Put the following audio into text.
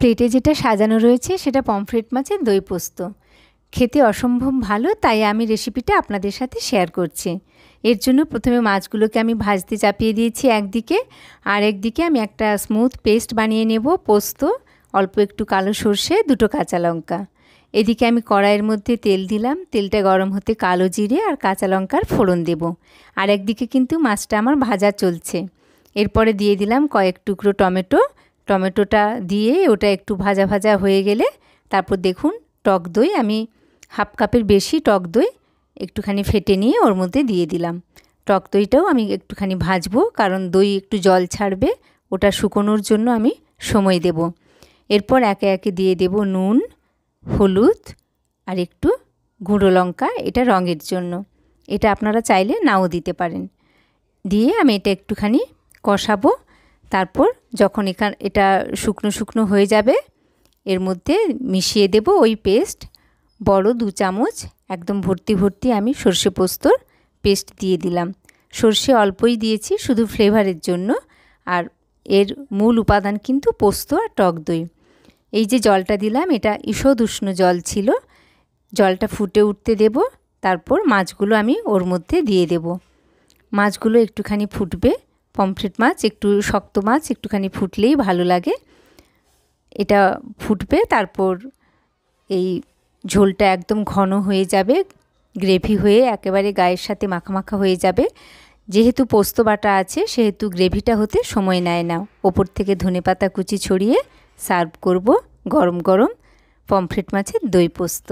প্লেটে যেটা সাজানো রয়েছে সেটা পমফ্রেট মাছের দই পোস্ত। খেতে অসম্ভব ভালো, তাই আমি রেসিপিটা আপনাদের সাথে শেয়ার করছি। এর জন্য প্রথমে মাছগুলোকে আমি ভাজতে চাপিয়ে দিয়েছি একদিকে, আর একদিকে আমি একটা স্মুথ পেস্ট বানিয়ে নেব পোস্ত, অল্প একটু কালো সর্ষে, দুটো কাঁচা লঙ্কা। এদিকে আমি কড়াইয়ের মধ্যে তেল দিলাম, তেলটা গরম হতে কালো জিরে আর কাঁচা লঙ্কার ফোড়ন দেব। আর একদিকে কিন্তু মাছটা আমার ভাজা চলছে। এরপরে দিয়ে দিলাম কয়েক টুকরো টমেটো। টমেটোটা দিয়ে ওটা একটু ভাজা ভাজা হয়ে গেলে তারপর দেখুন টক দই, আমি হাফ কাপের বেশি টক দই একটুখানি ফেটে নিয়ে ওর মধ্যে দিয়ে দিলাম। টক দইটাও আমি একটুখানি ভাজবো, কারণ দই একটু জল ছাড়বে, ওটা শুকোনোর জন্য আমি সময় দেব। এরপর একে একে দিয়ে দেব নুন, হলুদ আর একটু গুঁড়ো লঙ্কা, এটা রঙের জন্য, এটা আপনারা চাইলে নাও দিতে পারেন। দিয়ে আমি এটা একটুখানি কষাবো। তারপর যখন এটা শুকনো শুকনো হয়ে যাবে, এর মধ্যে মিশিয়ে দেব ওই পেস্ট, বড় 2 চামচ একদম ভর্তি ভর্তি আমি সর্ষে পোস্তর পেস্ট দিয়ে দিলাম। সর্ষে অল্পই দিয়েছি শুধু ফ্লেভারের জন্য, আর এর মূল উপাদান কিন্তু পোস্ত আর টক দই। এই যে জলটা দিলাম এটা ঈষৎ উষ্ণ জল ছিল, জলটা ফুটে উঠতে দেব। তারপর মাছগুলো আমি ওর মধ্যে দিয়ে দেব। মাছগুলো একটুখানি ফুটবে, পমফ্রেট মাছ একটু শক্ত মাছ, একটুখানি ফুটলেই ভালো লাগে। এটা ফুটবে, তারপর এই ঝোলটা একদম ঘন হয়ে যাবে, গ্রেভি হয়ে একেবারে গায়ের সাথে মাখা মাখা হয়ে যাবে। যেহেতু পোস্ত বাটা আছে সেহেতু গ্রেভিটা হতে সময় নেয় না। ওপর থেকে ধনেপাতা কুচি ছড়িয়ে সার্ভ করব গরম গরম পমফ্রেট মাছের দই পোস্ত।